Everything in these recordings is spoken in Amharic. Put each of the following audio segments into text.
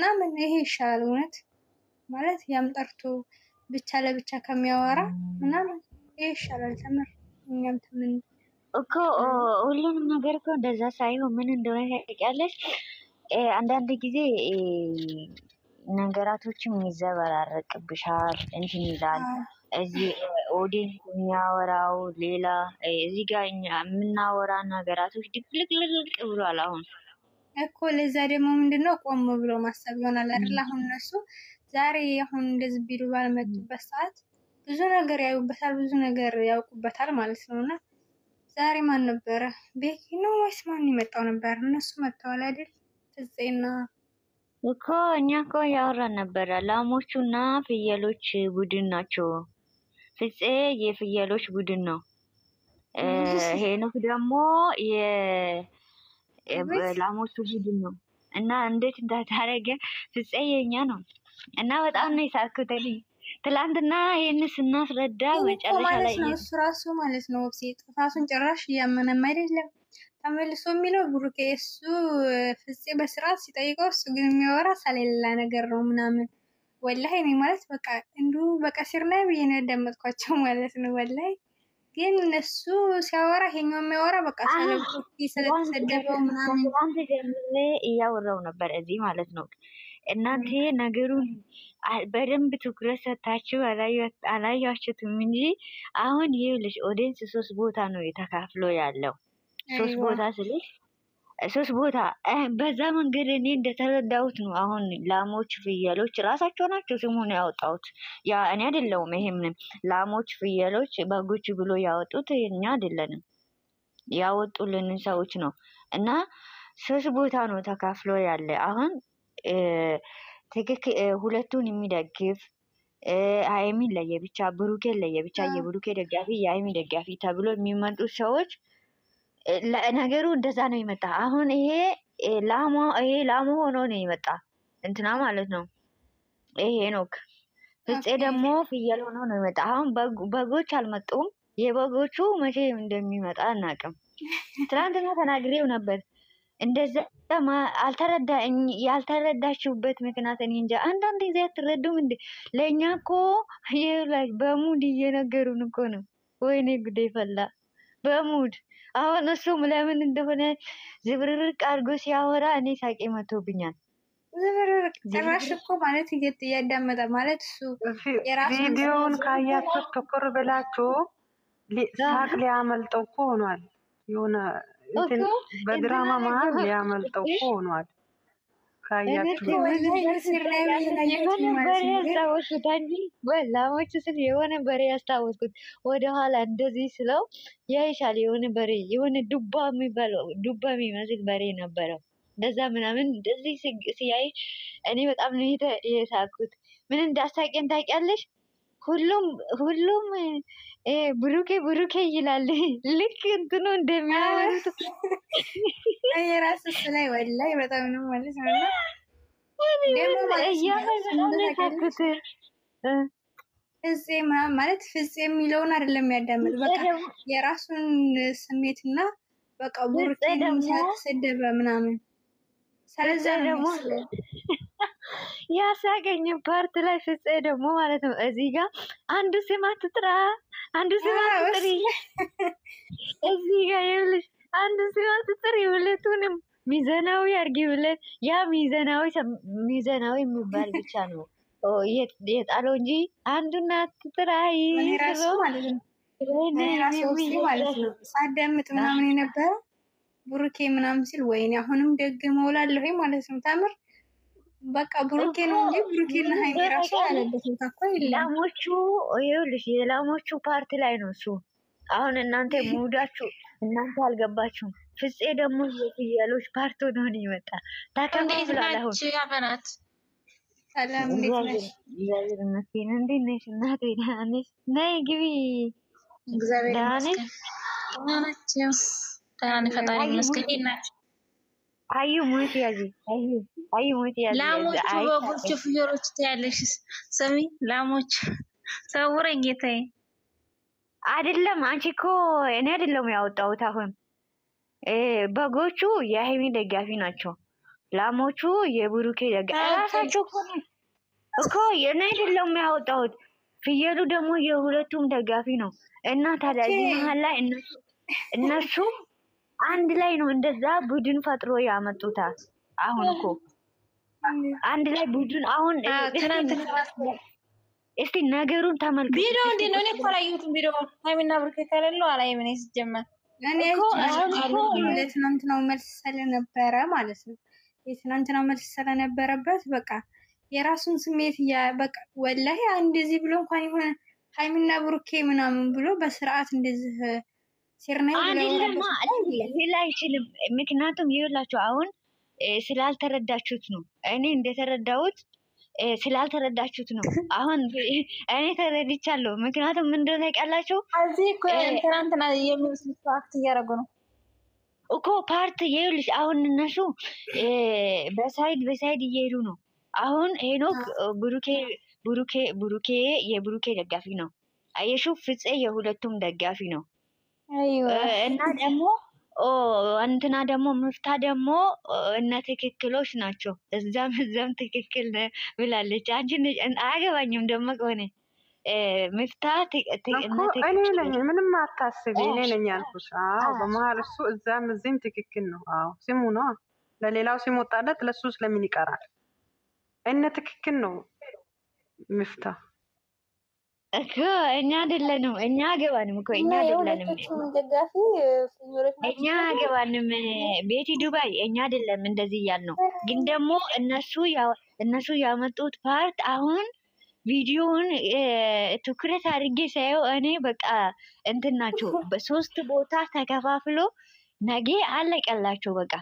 ምናምን ይሄ ይሻላል እውነት ማለት ያምጠርቶ ብቻ ለብቻ ከሚያወራ ምናምን ይሄ ይሻላል ተምር እኛም ተምን እኮ ሁሉንም ነገር እኮ እንደዛ ሳይሆን ምን እንደሆነ ታውቂያለሽ? አንዳንድ ጊዜ ነገራቶችም ይዘበራረቅብሻል እንትን ይላል። እዚህ ኦዲየንስ የሚያወራው ሌላ፣ እዚህ ጋር የምናወራ ነገራቶች ድብልቅልቅ ብሏል አሁን እኮ። ለዛ ደግሞ ምንድነው ቆም ብሎ ማሰብ ይሆናል አይደል? አሁን እነሱ ዛሬ አሁን እንደዚህ ቢሉ ባልመጡበት ሰዓት ብዙ ነገር ያዩበታል፣ ብዙ ነገር ያውቁበታል ማለት ነውና ዛሬ ማን ነበረ? ቤኪ ነው ወይስ ማን ይመጣው ነበር? እነሱ መጥተዋል አይደል? ፍፄና እኮ እኛ እኮ ያወራን ነበረ። ላሞቹና ፍየሎች ቡድን ናቸው። ፍፄ የፍየሎች ቡድን ነው። ሄኖክ ደግሞ የላሞቹ ቡድን ነው። እና እንዴት እንዳታረገ ፍፄ የኛ ነው። እና በጣም ነው የሳኩተኝ ትላንትና ይሄን ስናስረዳ መጨረሻ ላይ እሱ ራሱ ማለት ነው ጥፋቱን ጭራሽ እያመነም አይደለም ተመልሶ የሚለው ብሩኬ እሱ ፍፄ በስርዓት ሲጠይቀው እሱ ግን የሚያወራ ሳሌላ ነገር ነው ምናምን። ወላሂ እኔ ማለት በቃ እንዱ በቀሲር ላይ ብዬ ነው ያዳመጥኳቸው ማለት ነው። ወላሂ ግን እሱ ሲያወራ ይሄኛው የሚያወራ በቃ ስለተሰደበው ምናምን አንተ ጀምሬ እያወራው ነበር እዚህ ማለት ነው። እናንተ ነገሩን በደንብ ትኩረት ሰጣችሁ አላያችሁትም እንጂ አሁን ይኸውልሽ ኦዲየንስ 3 ቦታ ነው የተካፍሎ ያለው። 3 ቦታ ስልሽ 3 ቦታ በዛ መንገድ እኔ እንደተረዳሁት ነው። አሁን ላሞች ፍየሎች ራሳቸው ናቸው ስሙን ያወጣሁት፣ ያ እኔ አይደለሁም። ይሄም ላሞች ፍየሎች በጎች ብሎ ያወጡት እኛ አይደለንም፣ ያወጡልን ሰዎች ነው። እና 3 ቦታ ነው ተካፍሎ ያለ አሁን ሁለቱን የሚደግፍ ሃይሚን ለየብቻ ብሩኬን ለየብቻ የብሩኬ ደጋፊ የሃይሚ ደጋፊ ተብሎ የሚመጡ ሰዎች ነገሩ እንደዛ ነው የመጣ። አሁን ይሄ ላሞ ሆኖ ነው የመጣ እንትና ማለት ነው። ይሄ ሄኖክ ፍፄ ደግሞ ፍየል ሆኖ ነው የመጣ። አሁን በጎች አልመጡም። የበጎቹ መቼ እንደሚመጣ አናውቅም። ትናንትና ተናግሬው ነበር። እንደዛ ያልተረዳችሁበት ምክንያት እኔ እንጃ። አንዳንድ ጊዜ አትረዱም እንዴ? ለእኛ እኮ በሙድ እየነገሩን እኮ ነው። ወይኔ ጉዴ ፈላ በሙድ። አሁን እሱም ለምን እንደሆነ ዝብርርቅ አድርጎ ሲያወራ እኔ ሳቄ መቶብኛል። ዝብርርቅ ጭራሽ እኮ ማለት እያዳመጠ ማለት እሱ ቪዲዮውን ካያችሁ ትኩር ብላችሁ ሳቅ ሊያመልጠው እኮ ሆኗል። የሆነ በድራማ መሀል ሊያመልጠው እኮ ሆኗል። ካያችሁ ላሞቹ ስል የሆነ በሬ ያስታወስኩት ወደኋላ እንደዚህ ስለው ያይሻል። የሆነ በሬ የሆነ ዱባ የሚመስል በሬ ነበረው። እንደዛ ምናምን እንደዚህ ሲያይ እኔ በጣም ነው የሳቅኩት። ምን እንዳሳቀኝ ታውቂያለሽ? ሁሉም ብሩኬ ይላል። ልክ እንትኑ እንደሚያወሩት የራስስ ላይ ወላሂ በጣም ነው ማለት ነው። ፍፄ ማለት ፍፄ የሚለውን አይደለም ያዳምጥ፣ በቃ የራሱን ስሜትና በቃ ብሩኬን ሲያሰደበ ምናምን። ስለዛ ደግሞ ያሳገኝ ፓርት ላይ ፍፄ ደግሞ ማለት ነው እዚህ ጋር አንዱ ስም አትጥራ፣ አንዱ ስም አትጥሪ፣ እዚህ ጋር ይኸውልሽ አንዱ ስም አትጥሪ፣ ሁለቱንም ሚዘናዊ አድርጊ ብለን ያ ሚዘናዊ የሚባል ብቻ ነው የጣለው እንጂ አንዱን አትጥራ ራሱ ማለት ነው። ማለት ነው ሳዳምጥ ምናምን የነበረው ብሩኬ ምናምን ሲል ወይኔ አሁንም ደግመው እላለሁ ማለት ነው። ታምር በቃ ብሩኬ ነው እንጂ ብሩኬና ሃይሚ ራሱ ያለበት ቦታ እኮ የለም። ላሞቹ ይኸውልሽ የላሞቹ ፓርት ላይ ነው እሱ። አሁን እናንተ ሙዳችሁ እናንተ አልገባችሁም። ፍፄ ደግሞ የፍየሎች ፓርት ነው ይመጣ ታከብራለህ። አሁን ያበናት ሰላም እንዴት ነሽ? እግዚአብሔር ይመስገን። እንዴት ነሽ እናቴ? ደህና ነሽ? ነይ ግቢ። እግዚአብሔር ይመስገን። ደህና ነኝ ፈጣሪ ይመስገን። እናት አዩ ሞት ያዚ አዩ ሞት ያዚ ላሞቹ በጎቹ ፍየሎች ታያለሽ። ስሚ ላሞች ሰውረኝ ጌታዬ። አይደለም አንቺ እኮ እኔ አይደለም ያወጣሁት። አሁን በጎቹ የሃይሚ ደጋፊ ናቸው። ላሞቹ የብሩኬ እራሳቸው እኮ የኔ አይደለም የሚያወጣሁት። ፍየሉ ደግሞ የሁለቱም ደጋፊ ነው። እና ታዲያ እዚህ መሀል ላይ እነሱ አንድ ላይ ነው እንደዛ ቡድን ፈጥሮ ያመጡታል። አሁን እኮ አንድ ላይ ቡድን አሁን እስቲ ነገሩን ተመልከቱ። ቪዲዮ እንዴት ነው? እኔ እኮ አላየሁትም ቪዲዮ። ሃይሚና ብሩኬ ከሌለው አላየም እኔ ሲጀመር። እኔ የትናንትናው መልስ ስለነበረ ማለት ነው። የትናንትናው መልስ ስለነበረበት በቃ የራሱን ስሜት በቃ ወላሂ እንደዚህ ብሎ እንኳን የሆነ ሃይሚና ብሩኬ ምናምን ብሎ በስርዓት እንደዚህ ሲርናይ አይደለም አይችልም። ምክንያቱም ይኸውላችሁ አሁን ስላልተረዳችሁት ነው። እኔ እንደተረዳሁት ስላልተረዳችሁት ነው። አሁን እኔ ተረድቻለሁ። ምክንያቱም ምን እንደሆነ ታውቃላችሁ? እዚህ እኮ ትናንትና የሚመስል አክት እያደረጉ ነው እኮ ፓርት ይኸውልሽ አሁን እነሱ በሳይድ እየሄዱ ነው። አሁን ሄኖክ ብሩኬ የብሩኬ ደጋፊ ነው። አየሹ ፍፄ የሁለቱም ደጋፊ ነው። እና ደግሞ እንትና ደግሞ ምፍታ ደግሞ እነ ትክክሎች ናቸው። እዛም ትክክል ብላለች። አንቺ አያገባኝም ደግሞ ከሆነ ምፍታ እኔ ነኝ ምንም አታስቢ፣ እኔ ነኝ ያልኩሽ። አዎ በመሀል እሱ እዛም እዚህም ትክክል ነው። አዎ ስሙ ነው። ለሌላው ሲም ወጣለት ለሱ ስለምን ይቀራል? እነ ትክክል ነው ምፍታ እኮ እኛ አይደለንም። እኛ አገባንም እኮ እኛ አይደለንም። እኛ አገባንም ቤቲ ዱባይ እኛ አይደለም እንደዚህ እያልነው። ግን ደግሞ እነሱ ያመጡት ፓርት አሁን ቪዲዮውን ትኩረት አድርጌ ሳየው እኔ በቃ እንትን ናቸው። በሶስት ቦታ ተከፋፍሎ ነገ አለቀላቸው። በቃ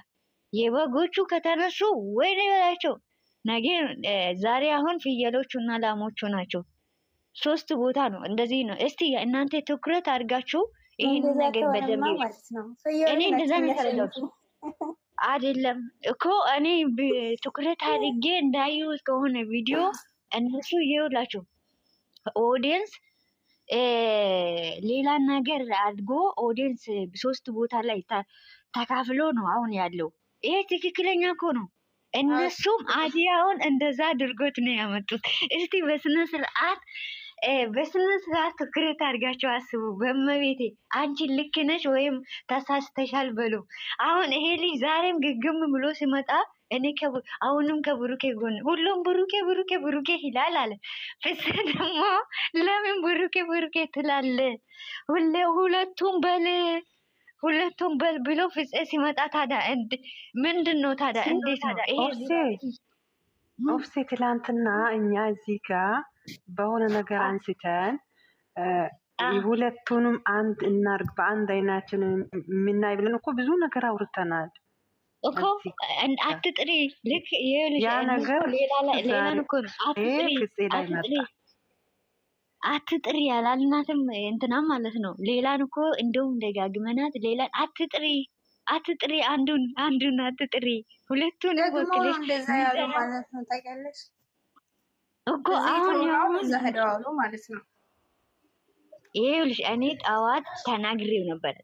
የበጎቹ ከተነሱ ወይ ነው ያላቸው ነገ ዛሬ አሁን ፍየሎቹ እና ላሞቹ ናቸው። ሶስት ቦታ ነው እንደዚህ ነው። እስቲ እናንተ ትኩረት አድርጋችሁ ይሄን ነገር በደንብ እኔ እንደዛ ነው አይደለም እኮ እኔ ትኩረት አድርጌ እንዳየሁት ከሆነ ቪዲዮ እነሱ ይኸውላችሁ ኦዲየንስ ሌላ ነገር አድርጎ ኦዲየንስ ሶስት ቦታ ላይ ተካፍሎ ነው አሁን ያለው። ይሄ ትክክለኛ እኮ ነው። እነሱም አዲያውን እንደዛ አድርጎት ነው ያመጡት። እስቲ በስነ ስርዓት ትኩረት አድርጋችሁ አስቡ። በመቤቴ አንቺ ልክ ነሽ ወይም ተሳስተሻል በሉ። አሁን ይሄ ልጅ ዛሬም ግግም ብሎ ሲመጣ እኔ አሁንም ከብሩኬ ጎን ሁሉም ብሩኬ ይላል አለ። ፍፄ ደግሞ ለምን ብሩኬ ትላለ? ሁለቱም በል ብሎ ፍፄ ሲመጣ ታዲያ ምንድን ነው ታዲያ? እንዴት ነው ኦፍሴ ትላንትና እኛ እዚህ ጋር በሆነ ነገር አንስተን ሁለቱንም አንድ እናርግ በአንድ አይናችን የምናይ ብለን እኮ ብዙ ነገር አውርተናል እኮ። አትጥሪ ልክ ያ ነገር ሌላን እኮ አትጥሪ ያላልናትም እንትና ማለት ነው። ሌላን እኮ እንደውም ደጋግመናት ሌላን አትጥሪ አንዱን አትጥሪ ሁለቱን ወክለሽ እንደዛ ያለው ማለት ነው። ታውቂያለሽ እኮ አሁን ዘህደዋሉ ማለት ነው። ይኸውልሽ እኔ ጠዋት ተናግሬው ነበር።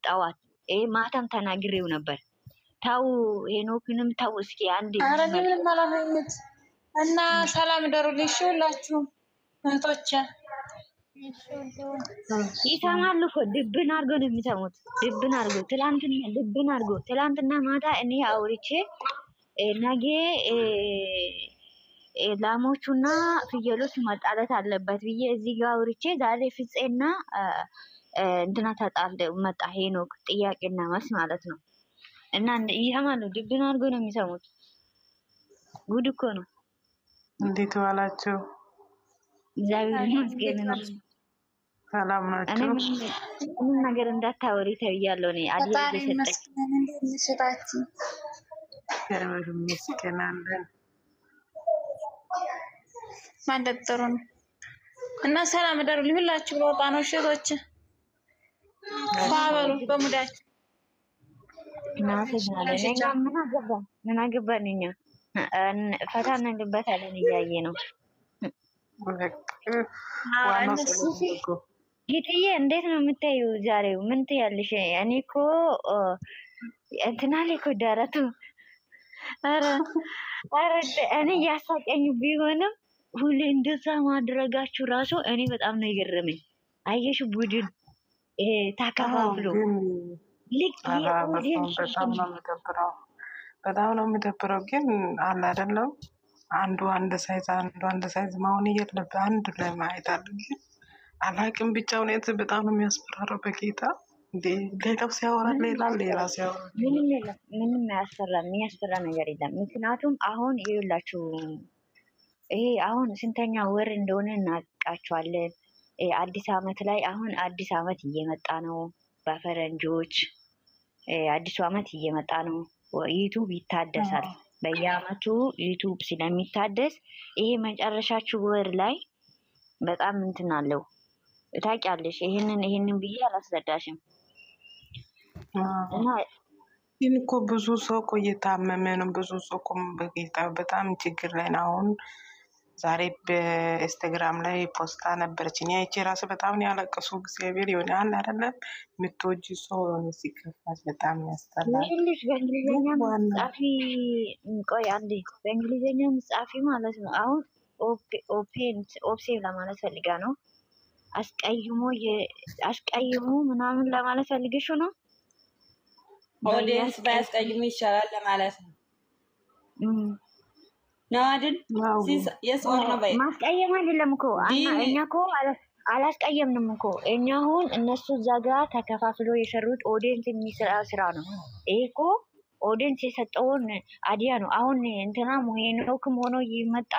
ማታም ተናግሬው ነበር። ታው ሄኖክንም ታው እስኪ አንዴ አረግልን ማላመኝት እና ሰላም ደሩልሽ ሁላችሁም እህቶቼ። ይሰማሉ እኮ ድብን አድርጎ ነው የሚሰሙት። ድብን አድርጎ ትላንትና ማታ እኔ አውርቼ ነገ ላሞቹና ፍየሎች መጣለት አለበት ብዬ እዚህ ጋር አውርቼ ዛሬ ፍፄና እንትና ተጣልደ መጣ ሄኖክ ጥያቄና መልስ ማለት ነው። እና ይሰማሉ ድብን አድርጎ ነው የሚሰሙት። ጉድ እኮ ነው። እንዴት ዋላችሁ? እግዚአብሔር ይመስገን ነው። ሰላም ናችሁ? ምን ነገር እንዳታወሪ ተብያለሁ እኔ አዲስ መስከናለን ማንደጥሩ ነው። እና ሰላም ደሩልኝ ሁላችሁ ወጣ ነው ሸቶች ባበሩ በሙዳችሁ ምን አገባን እኛ ፈታ እንልበታለን እያየ ነው። ጌጥዬ እንዴት ነው የምታየው ዛሬው? ምን ትያለሽ? እኔ እኮ እንትና ላይ እኮ ደረቱ ኧረ እኔ እያሳቀኝ ቢሆንም ሁሌ እንደዛ ማድረጋችሁ ራሱ እኔ በጣም ነው የገረመኝ። አየሽ ቡድን ተከፋፍሎ ልክ በጣም ነው የሚደብረው። በጣም ነው የሚደብረው። ግን አለ አይደለም አንዱ አንድ ሳይዝ መሆን የለብህ አንዱ ላይ ማየት አለ። ግን አላቅም ብቻ ሁኔታ በጣም ነው የሚያስፈራረው። በጌታ እንዴ ሌላው ሲያወራ ሌላ ሲያወራ ምንም የሚያስፈራ ነገር የለም። ምክንያቱም አሁን ይኸውላችሁ ይሄ አሁን ስንተኛ ወር እንደሆነ እናውቃቸዋለን። አዲስ አመት ላይ አሁን አዲስ አመት እየመጣ ነው። በፈረንጆች አዲሱ አመት እየመጣ ነው። ዩቱብ ይታደሳል። በየአመቱ ዩቱብ ስለሚታደስ ይሄ መጨረሻችሁ ወር ላይ በጣም እንትን አለው። ታውቂያለሽ። ይሄንን ብዬ አላስረዳሽም። እና ግን እኮ ብዙ ሰው እኮ እየታመመ ነው። ብዙ ሰው እኮ በጌታ በጣም ችግር ላይ ነው። አሁን ዛሬ በኢንስታግራም ላይ ፖስታ ነበረች። እኔ አይቼ ራሱ በጣም ያለቀሱ እግዚአብሔር ይሆን አንድ አይደለም የምትወጂ ሰው ሲከፋት በጣም ያስጠላል። ይኸውልሽ በእንግሊዝኛ ጻፊ ቆይ አንዴ በእንግሊዝኛ ጻፊ ማለት ነው። አሁን ኦፕሴን ለማለት ፈልጋ ነው። አስቀይሙ ምናምን ለማለት ፈልገሽ ነው። ኦዲየንስ ባያስቀይሙ ይሻላል ለማለት ነው። ነው አይደል? የሰው ነው ባይ ማስቀየም አይደለም እኮ እኛ እኮ አላስቀየምንም እኮ እኛ አሁን እነሱ እዛ ጋር ተከፋፍሎ የሰሩት ኦዲየንስ የሚሰራ ስራ ነው። ይሄ እኮ ኦዲየንስ የሰጠውን አዲያ ነው። አሁን እንትና ሄኖክም ሆኖ ይመጣ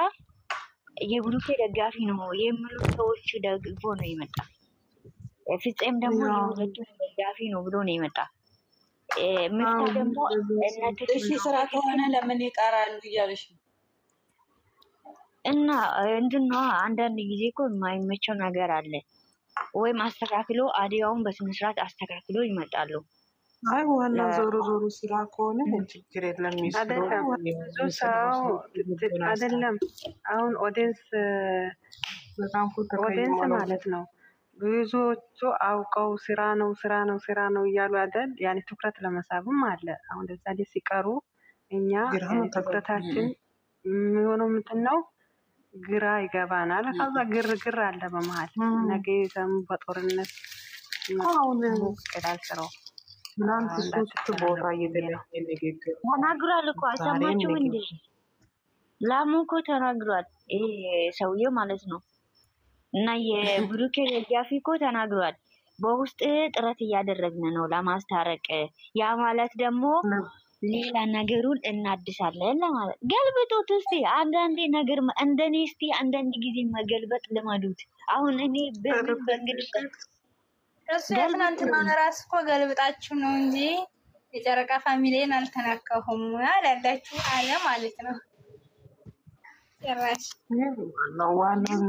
የብሩኬ ደጋፊ ነው የሚሉ ሰዎች ደግፎ ነው ይመጣ። ፍፄም ደግሞ የሁለቱም ደጋፊ ነው ብሎ ነው ይመጣ። ምፍታ ደግሞ እሺ ስራ ከሆነ ለምን ይቀራሉ እያለሽ ነው። እና እንትና አንዳንድ ጊዜ እኮ የማይመቸው ነገር አለ። ወይም አስተካክሎ አዲያውን በስነ ስርዓት አስተካክሎ ይመጣሉ። አይ ዋና ዞሮ ስራ ከሆነ ችግር የለም። ብዙ ሰው አይደለም አሁን ኦዲየንስ ማለት ነው። ብዙዎቹ አውቀው ስራ ነው እያሉ አይደል? ያኔ ትኩረት ለመሳብም አለ። አሁን ለዛ ላይ ሲቀሩ እኛ ትኩረታችን የሚሆነው ምንድን ነው? ግራ ይገባናል። ከዛ ግርግር አለ በመሀል ነገ ዘም በጦርነት ቀዳል ስራው ምናምን ሶስት ቦታ እየተለየ ንግግር ተናግሯል እኮ አልሰማችሁም እንዴ? ላሙ እኮ ተናግሯል። ይሄ ሰውዬው ማለት ነው። እና የብሩኬ ደጋፊ እኮ ተናግሯል። በውስጥ ጥረት እያደረግን ነው ለማስታረቅ። ያ ማለት ደግሞ ሌላ ነገሩን እናድሳለን ለማለት። ገልብጡት እስቲ አንዳንዴ ነገር እንደኔ እስቲ አንዳንድ ጊዜ መገልበጥ ልመዱት። አሁን እኔ በእንግዲህ እሱ የትናንትናውን ራስ እኮ ገልብጣችሁ ነው እንጂ የጨረቃ ፋሚሊን አልተናካሁም አላላችሁ አለ ማለት ነው። ጭራሽ ዋናው